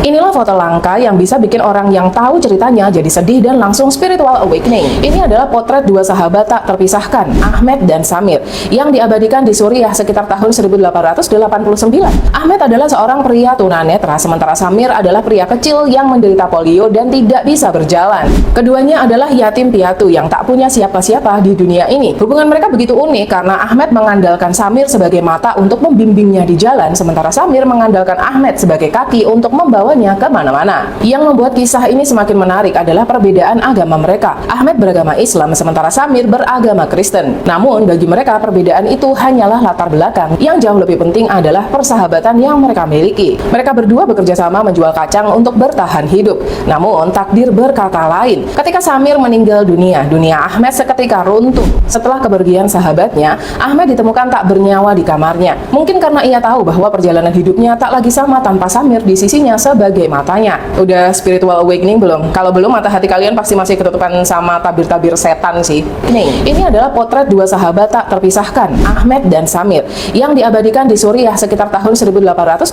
Inilah foto langka yang bisa bikin orang yang tahu ceritanya jadi sedih dan langsung spiritual awakening. Ini adalah potret dua sahabat tak terpisahkan, Ahmed dan Samir, yang diabadikan di Suriah sekitar tahun 1889. Ahmed adalah seorang pria tunanetra, sementara Samir adalah pria kecil yang menderita polio dan tidak bisa berjalan. Keduanya adalah yatim piatu yang tak punya siapa-siapa di dunia ini. Hubungan mereka begitu unik karena Ahmed mengandalkan Samir sebagai mata untuk membimbingnya di jalan, sementara Samir mengandalkan Ahmed sebagai kaki untuk membawanya kemana-mana. Yang membuat kisah ini semakin menarik adalah perbedaan agama mereka. Ahmed beragama Islam, sementara Samir beragama Kristen. Namun, bagi mereka perbedaan itu hanyalah latar belakang. Yang jauh lebih penting adalah persahabatan yang mereka miliki. Mereka berdua bekerja sama menjual kacang untuk bertahan hidup. Namun, takdir berkata lain. Ketika Samir meninggal dunia Ahmed seketika runtuh. Setelah kepergian sahabatnya, Ahmed ditemukan tak bernyawa di kamarnya. Mungkin karena ia tahu bahwa perjalanan hidupnya tak lagi sama tanpa Samir di sisinya sebagai matanya. Udah spiritual awakening belum? Kalau belum, mata hati kalian pasti masih ketutupan sama tabir-tabir setan sih. Ini adalah potret dua sahabat tak terpisahkan, Ahmed dan Samir, yang diabadikan di Suriah sekitar tahun 1889.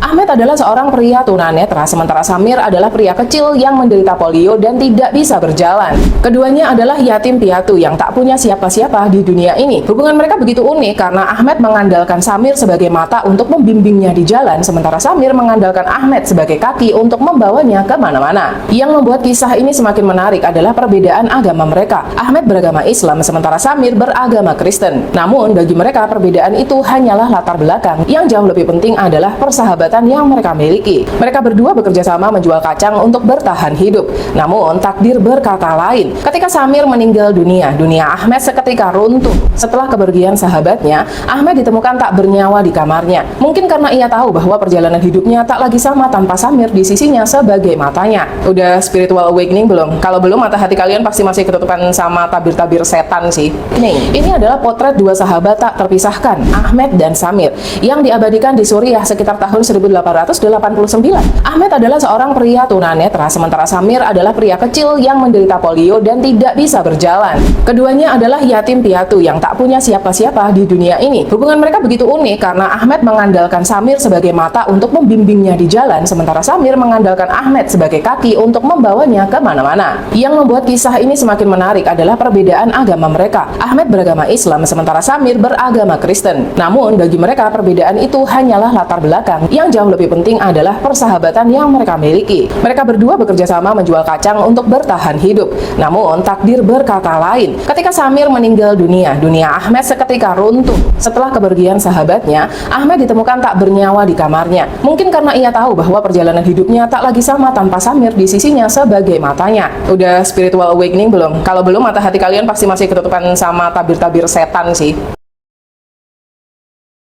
Ahmed adalah seorang pria tunanetra, sementara Samir adalah pria kecil yang menderita polio dan tidak bisa berjalan. Keduanya adalah yatim piatu yang tak punya siapa-siapa di dunia ini. Hubungan mereka begitu unik karena Ahmed mengandalkan Samir sebagai mata untuk membimbingnya di jalan, sementara Samir mengandalkan Ahmed sebagai kaki untuk membawanya kemana-mana. Yang membuat kisah ini semakin menarik adalah perbedaan agama mereka. Ahmed beragama Islam, sementara Samir beragama Kristen. Namun, bagi mereka perbedaan itu hanyalah latar belakang. Yang jauh lebih penting adalah persahabatan yang mereka miliki. Mereka berdua bekerja sama menjual kacang untuk bertahan hidup. Namun, takdir berkata lain. Ketika Samir meninggal dunia Ahmed seketika runtuh. Setelah kepergian sahabatnya, Ahmed ditemukan tak bernyawa di kamarnya. Mungkin karena ia tahu bahwa perjalanan hidupnya tak lagi sama tanpa Samir di sisinya sebagai matanya. Udah spiritual awakening belum? Kalau belum, mata hati kalian pasti masih ketutupan sama tabir-tabir setan sih. Ini adalah potret dua sahabat tak terpisahkan, Ahmed dan Samir, yang diabadikan di Suriah sekitar tahun 1889. Ahmed adalah seorang pria tunanetra, sementara Samir adalah pria kecil yang menderita polio dan tidak bisa berjalan. Keduanya adalah yatim piatu yang tak punya siapa-siapa di dunia ini. Hubungan mereka begitu unik karena Ahmed mengandalkan Samir sebagai mata untuk membimbingnya di jalan, sementara Samir mengandalkan Ahmed sebagai kaki untuk membawanya kemana-mana. Yang membuat kisah ini semakin menarik adalah perbedaan agama mereka. Ahmed beragama Islam, sementara Samir beragama Kristen. Namun, bagi mereka perbedaan itu hanyalah latar belakang. Yang jauh lebih penting adalah persahabatan yang mereka miliki. Mereka berdua bekerja sama menjual kacang untuk bertahan hidup. Namun, takdir berkata lain. Ketika Samir meninggal dunia Ahmed seketika runtuh. Setelah kepergian sahabatnya, Ahmed ditemukan tak bernyawa di kamarnya. Mungkin karena ia tahu bahwa perjalanan hidupnya tak lagi sama tanpa Samir di sisinya sebagai matanya. Udah spiritual awakening belum? Kalau belum, mata hati kalian pasti masih ketutupan sama tabir-tabir setan sih.